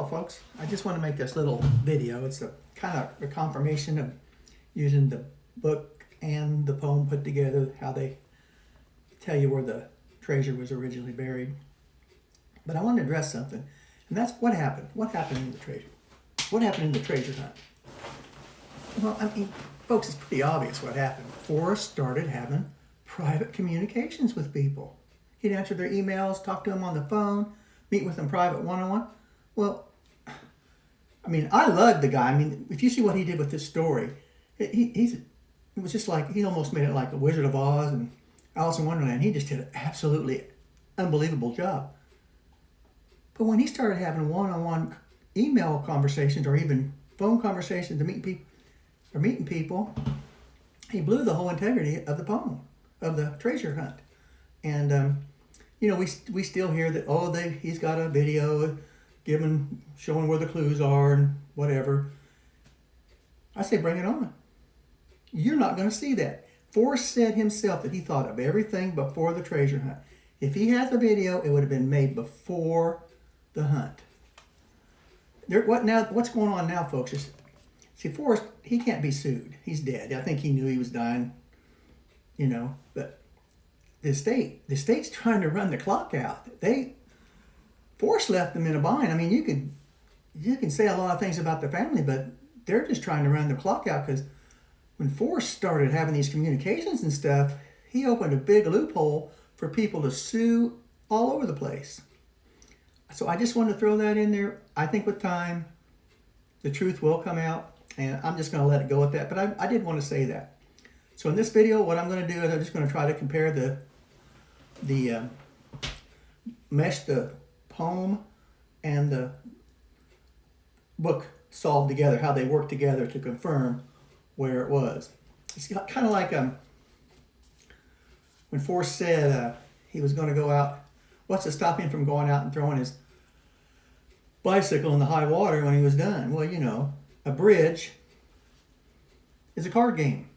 folks. I just want to make this little video. It's a kind of a confirmation of using the book and the poem put together, how they tell you where the treasure was originally buried. But I want to address something, and that's what happened. What happened in the treasure? What happened in the treasure hunt? Well, I mean, folks, it's pretty obvious what happened. Forrest started having private communications with people. He'd answer their emails, talk to them on the phone, meet with them private one-on-one. Well, I mean, I love the guy. I mean, if you see what he did with this story, it was just like, he almost made it like a Wizard of Oz and Alice in Wonderland. He just did an absolutely unbelievable job. But when he started having one-on-one email conversations or even phone conversations to meeting people, he blew the whole integrity of the poem, of the treasure hunt. And you know, we still hear that, he's got a video showing where the clues are and whatever. I say, bring it on. You're not going to see that. Forrest said himself that he thought of everything before the treasure hunt. If he had the video, it would have been made before the hunt. What's going on now, folks, is, see, Forrest, he can't be sued. He's dead. I think he knew he was dying, you know, but the state's trying to run the clock out. Forrest left them in a bind. I mean, you can say a lot of things about the family, but they're just trying to run the clock out, because when Forrest started having these communications and stuff, he opened a big loophole for people to sue all over the place. So I just wanted to throw that in there. I think with time, the truth will come out, and I'm just going to let it go at that. But I did want to say that. So in this video, what I'm going to do is I'm just going to try to compare mesh the poem and the book solved together, how they work together to confirm where it was. It's kind of like when Forrest said he was going to go out. What's to stop him from going out and throwing his bicycle in the high water when he was done? Well, you know, a bridge is a card game.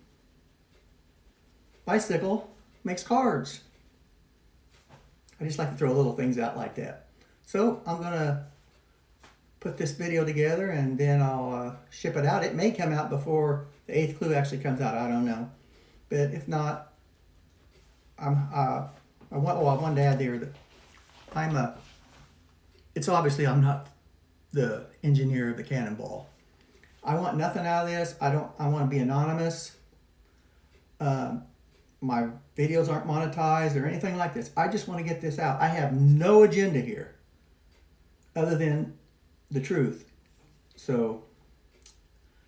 Bicycle makes cards. I just like to throw little things out like that. So I'm going to put this video together and then I'll ship it out. It may come out before the 8th clue actually comes out. I don't know. But if not, I want to add there that it's obviously I'm not the engineer of the cannonball. I want nothing out of this. I want to be anonymous. My videos aren't monetized or anything like this. I just want to get this out. I have no agenda here other than the truth. So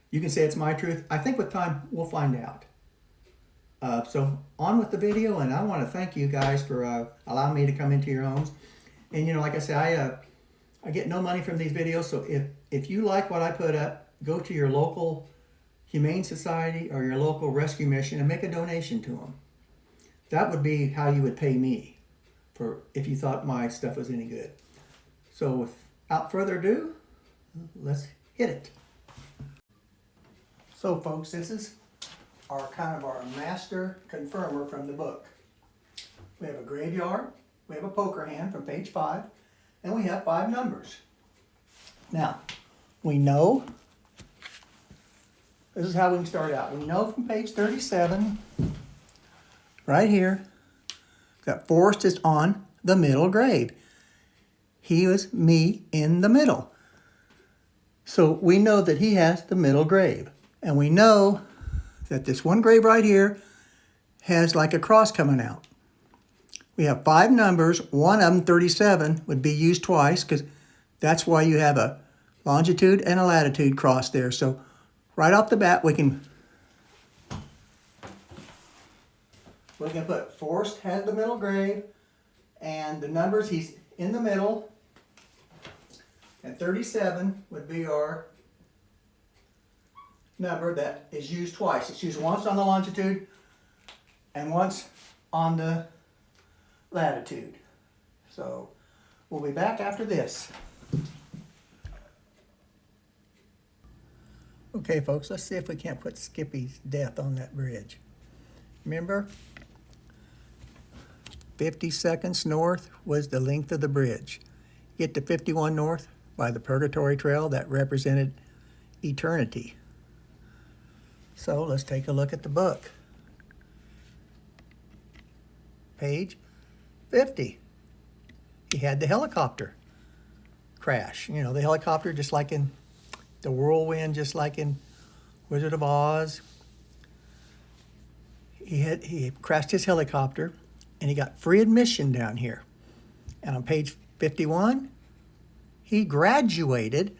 you can say it's my truth. I think with time we'll find out. So on with the video, and I want to thank you guys for allowing me to come into your homes. And you know, like I say, I get no money from these videos, so if you like what I put up, go to your local Humane Society or your local rescue mission and make a donation to them. That would be how you would pay me if you thought my stuff was any good. So without further ado, let's hit it. So folks, this is our master confirmer from the book. We have a graveyard, we have a poker hand from page 5, and we have 5 numbers. Now, we know, this is how we can start out. We know from page 37, right here, that Forrest is on the middle grave. He was me in the middle. So we know that he has the middle grave. And we know that this one grave right here has like a cross coming out. We have 5 numbers. One of them, 37, would be used twice, because that's why you have a longitude and a latitude cross there. So right off the bat, we can put Forrest has the middle grave, and the numbers, he's in the middle, and 37 would be our number that is used twice. It's used once on the longitude and once on the latitude. So we'll be back after this. Okay folks, let's see if we can't put Skippy's death on that bridge. Remember, 50 seconds north was the length of the bridge. Get to 51 north, by the Purgatory Trail that represented eternity. So let's take a look at the book. Page 50. He had the helicopter crash. You know, the helicopter, just like in the whirlwind, just like in Wizard of Oz. He crashed his helicopter and he got free admission down here. And on page 51, he graduated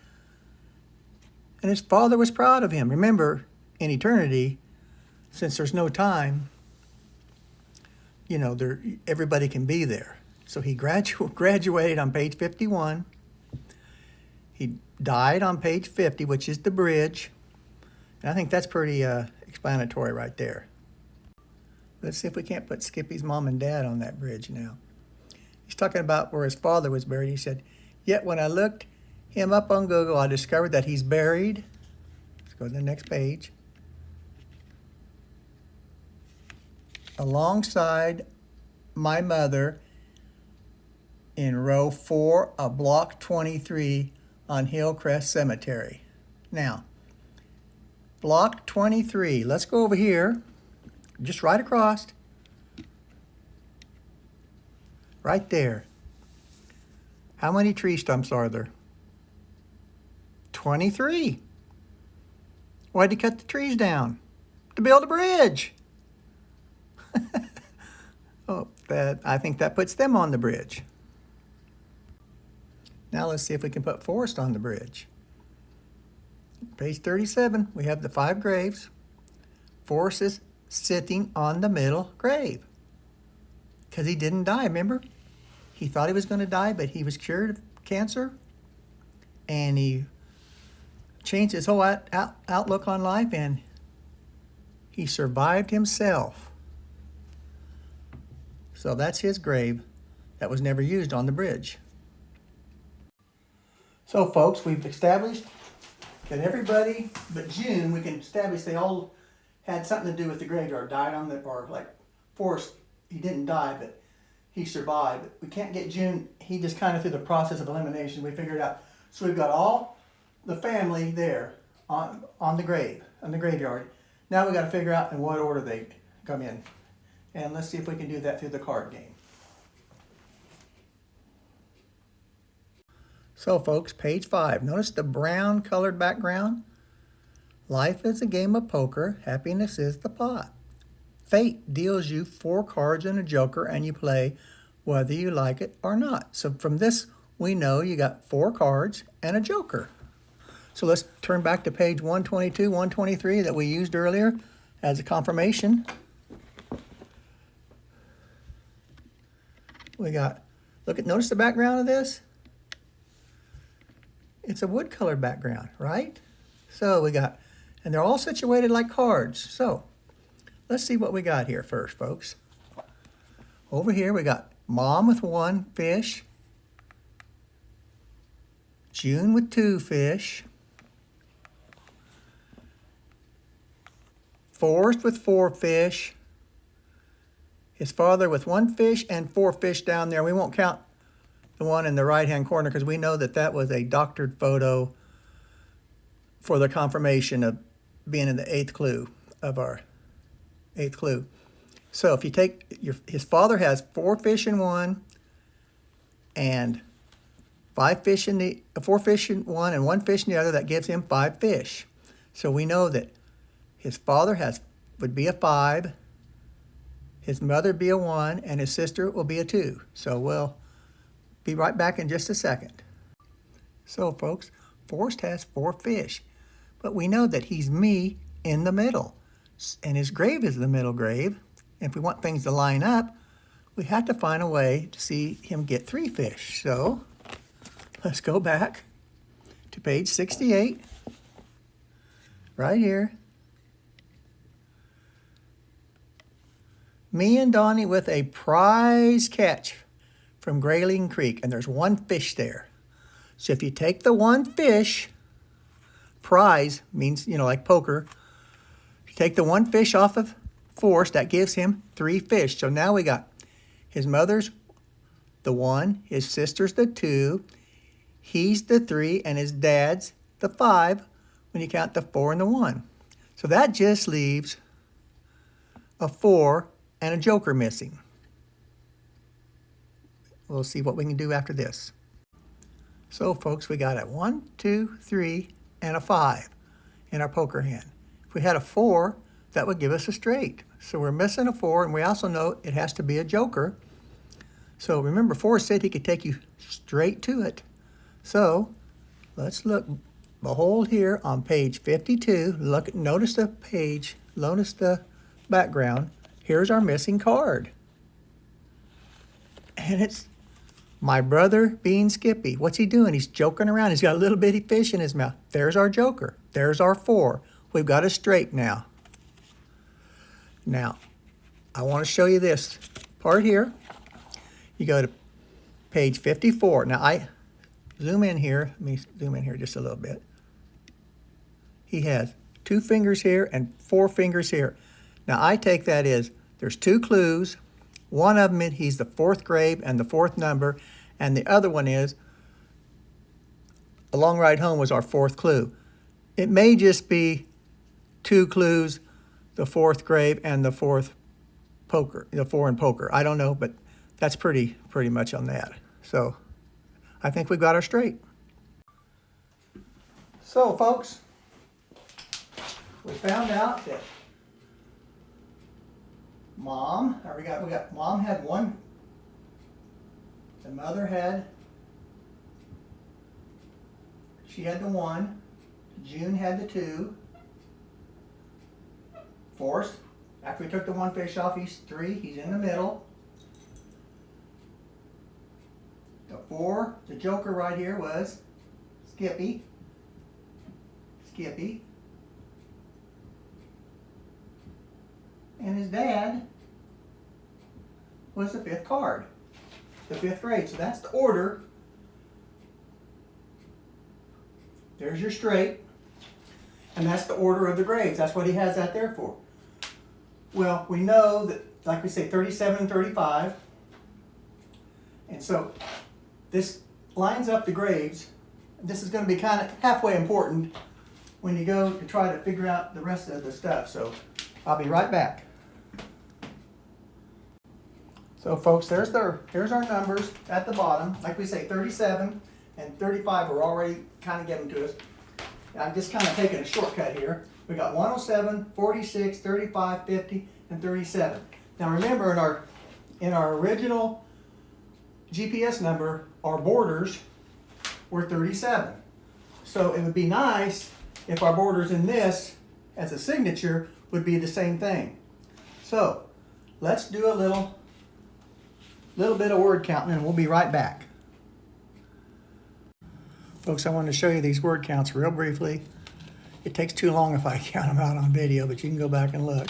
and his father was proud of him. Remember, in eternity, since there's no time, you know, everybody can be there. So he graduated on page 51. He died on page 50, which is the bridge. And I think that's pretty explanatory right there. Let's see if we can't put Skippy's mom and dad on that bridge now. He's talking about where his father was buried. He said, "Yet when I looked him up on Google, I discovered that he's buried." Let's go to the next page. "Alongside my mother in row 4 of block 23 on Hillcrest Cemetery." Now, block 23. Let's go over here, just right across. Right there. How many tree stumps are there? 23. Why'd he cut the trees down? To build a bridge. Oh, I think that puts them on the bridge. Now let's see if we can put Forrest on the bridge. Page 37, we have the 5 graves. Forrest is sitting on the middle grave because he didn't die, remember? He thought he was going to die, but he was cured of cancer, and he changed his whole outlook on life, and he survived himself. So that's his grave that was never used on the bridge. So folks, we've established that everybody but June, we can establish they all had something to do with the graveyard, died on the, or like Forrest, he didn't die, but he survived. We can't get June, he just kind of through the process of elimination, we figured out. So we've got all the family there on the graveyard. Now we got to figure out in what order they come in. And let's see if we can do that through the card game. So folks, page 5. Notice the brown colored background. Life is a game of poker. Happiness is the pot. Fate deals you 4 cards and a joker, and you play whether you like it or not. So from this, we know you got 4 cards and a joker. So let's turn back to page 122, 123 that we used earlier as a confirmation. We got, notice the background of this? It's a wood colored background, right? So we got, and they're all situated like cards. So let's see what we got here first, folks. Over here we got Mom with 1 fish, June with 2 fish, Forrest with 4 fish, his father with 1 fish and 4 fish down there. We won't count the one in the right-hand corner because we know that that was a doctored photo for the confirmation of being in the 8th clue of our 8th clue. So if you take his father has 4 fish in one and 5 fish in the 4 fish in one and 1 fish in the other, that gives him 5 fish. So we know that his father would be a 5, his mother be a 1, and his sister will be a 2. So we'll be right back in just a second. So folks, Forrest has 4 fish, but we know that he's me in the middle, and his grave is the middle grave. And if we want things to line up, we have to find a way to see him get 3 fish. So let's go back to page 68, right here. Me and Donnie with a prize catch from Grayling Creek, and there's 1 fish there. So if you take the 1 fish, prize means, you know, like poker. If you take the 1 fish off of Forrest, that gives him 3 fish. So now we got his mother's the 1, his sister's the 2, He's the 3 and his dad's the 5 when you count the 4 and the 1. So that just leaves a 4 and a joker missing. We'll see what we can do after this. So folks, we got a 1, 2, 3, and a 5 in our poker hand. If we had a 4, that would give us a straight. So we're missing a 4, and we also know it has to be a joker. So remember, Forrest said he could take you straight to it. So let's look. Behold here on page 52. Look, notice the page, notice the background. Here's our missing card. And it's my brother being Skippy. What's he doing? He's joking around. He's got a little bitty fish in his mouth. There's our joker. There's our 4. We've got a straight now. Now, I want to show you this part here. You go to page 54. Now, I zoom in here. Let me zoom in here just a little bit. He has 2 fingers here and 4 fingers here. Now, I take that as there's 2 clues. One of them, he's the 4th grave and the 4th number. And the other one is, a long ride home was our 4th clue. It may just be 2 clues, the 4th grave and the 4th poker, the 4 in poker. I don't know, but that's pretty much on that. So I think we got our straight. So folks, we found out that Mom, we got Mom had 1. The mother had, she had the 1. June had the 2. Forrest, after we took the 1 fish off, he's 3. He's in the middle. The 4, the joker right here was Skippy. Skippy. And his dad was the 5th card. The 5th grade. So that's the order. There's your straight. And that's the order of the grades. That's what he has that there for. Well, we know that, like we say, 37 and 35. And so this lines up the graves. This is going to be kind of halfway important when you go to try to figure out the rest of the stuff. So I'll be right back. So folks, here's our numbers at the bottom. Like we say, 37 and 35 are already kind of given to us. I'm just kind of taking a shortcut here. We got 107, 46, 35, 50, and 37. Now remember, in our original GPS number, our borders were 37. So it would be nice if our borders in this, as a signature, would be the same thing. So let's do a little bit of word counting, and we'll be right back. Folks, I wanted to show you these word counts real briefly. It takes too long if I count them out on video, but you can go back and look.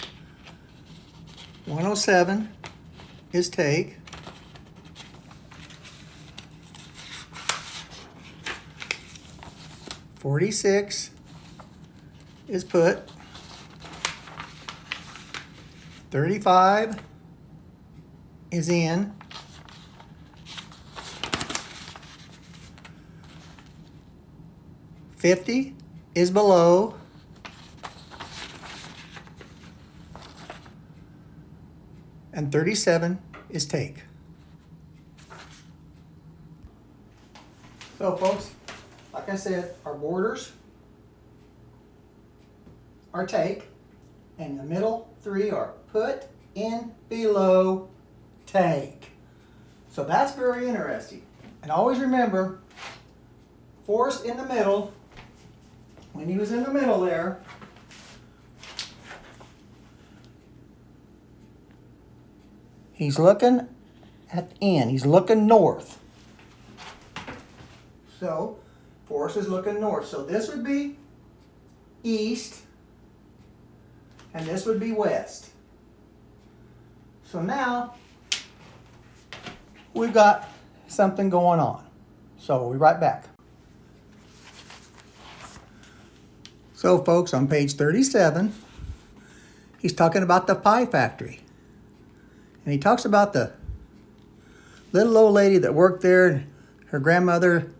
107 is take. 46 is put. 35 is in. 50 is below. And 37 is take. So folks, like I said, our borders are take, and the middle 3 are put, in, below, take. So that's very interesting. And always remember, Forrest in the middle, when he was in the middle there, he's looking at the end. He's looking north. So, Forrest is looking north. So this would be east, and this would be west. So now, we've got something going on. So we'll be right back. So folks, on page 37, he's talking about the pie factory. And he talks about the little old lady that worked there, and her grandmother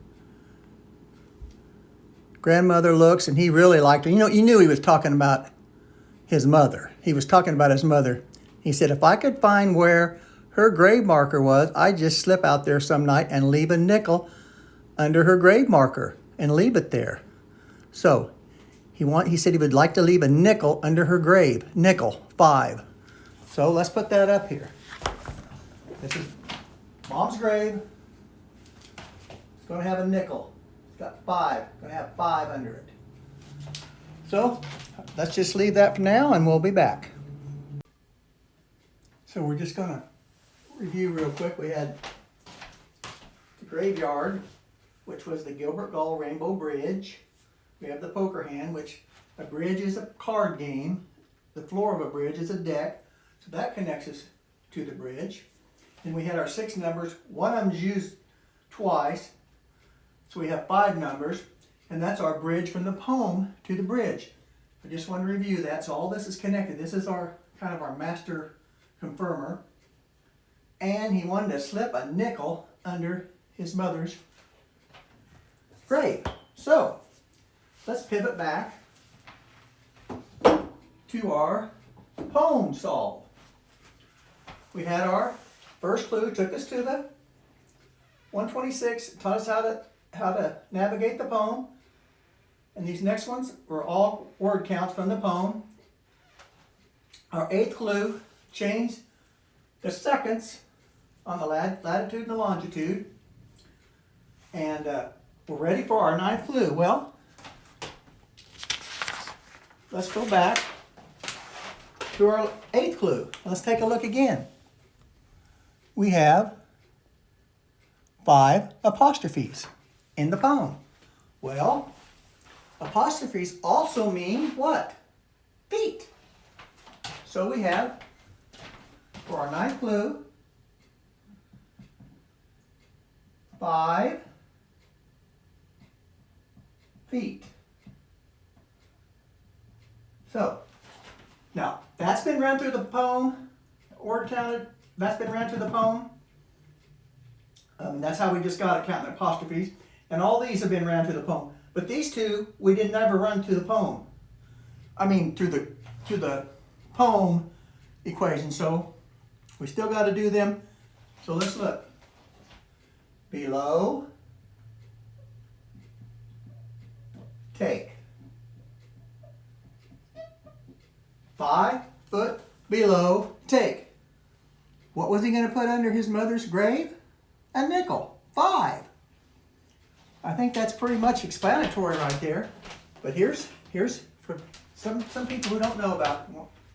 grandmother looks, and he really liked her. You know, you knew he was talking about his mother. He was talking about his mother. He said, if I could find where her grave marker was, I'd just slip out there some night and leave a nickel under her grave marker and leave it there. So he said he would like to leave a nickel under her grave. Nickel, 5. So let's put that up here. This is Mom's grave. It's going to have a nickel. It's got 5. It's going to have 5 under it. So let's just leave that for now, and we'll be back. So we're just going to review real quick. We had the graveyard, which was the Gilbert Gull Rainbow Bridge. We have the poker hand, which a bridge is a card game. The floor of a bridge is a deck. So that connects us to the bridge. And we had our 6 numbers. One of them's used twice. So we have 5 numbers. And that's our bridge from the poem to the bridge. I just want to review that. So all this is connected. This is our kind of our master confirmer. And he wanted to slip a nickel under his mother's grave. So let's pivot back to our poem solve. We had our first clue, took us to the 126, taught us how to navigate the poem. And these next ones were all word counts from the poem. Our 8th clue changed the seconds on the latitude and the longitude. And we're ready for our 9th clue. Well, let's go back to our 8th clue. Let's take a look again. We have 5 apostrophes in the poem. Well, apostrophes also mean what? Feet. So we have, for our 9th clue, 5 feet. So, now, that's been run through the poem, word counted, that's been run through the poem. That's how we just got it, counting apostrophes. And all these have been ran through the poem. But these 2, we did never run through the poem. I mean, through the poem equation. So, we still got to do them. So let's look. Below, take. 5 foot below, take. What was he going to put under his mother's grave? A nickel. 5. I think that's pretty much explanatory right there. But here's for some people who don't know about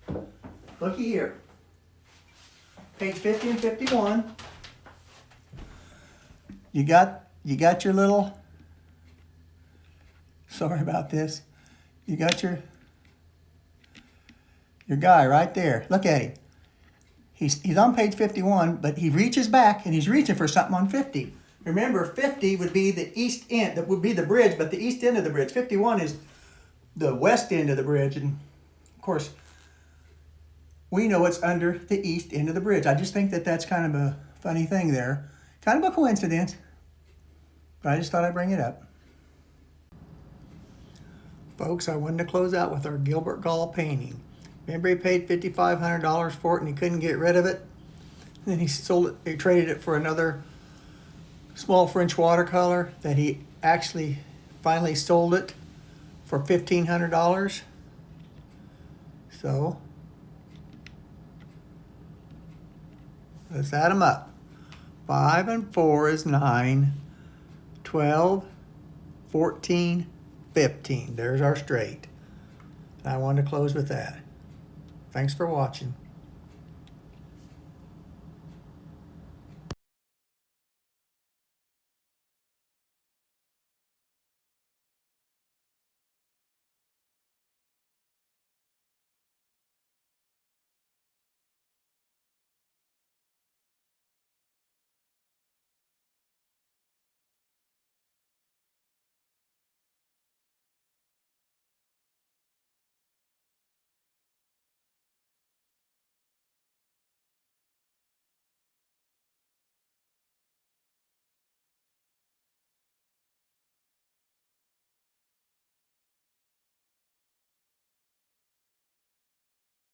it. Looky here. Page 50 and 51. You got your little, sorry about this. You got your guy right there. Look at him. He's on page 51, but he reaches back and he's reaching for something on 50. Remember, 50 would be the east end, that would be the bridge, but the east end of the bridge. 51 is the west end of the bridge, and of course, we know it's under the east end of the bridge. I just think that that's kind of a funny thing there. Kind of a coincidence, but I just thought I'd bring it up. Folks, I wanted to close out with our Gilbert Gull painting. Remember, he paid $5,500 for it and he couldn't get rid of it? And then he sold it, he traded it for another small French watercolor that he actually finally sold it for $1,500. So, let's add them up. 5 and 4 is 9, 12, 14, 15. There's our straight. I wanted to close with that. Thanks for watching.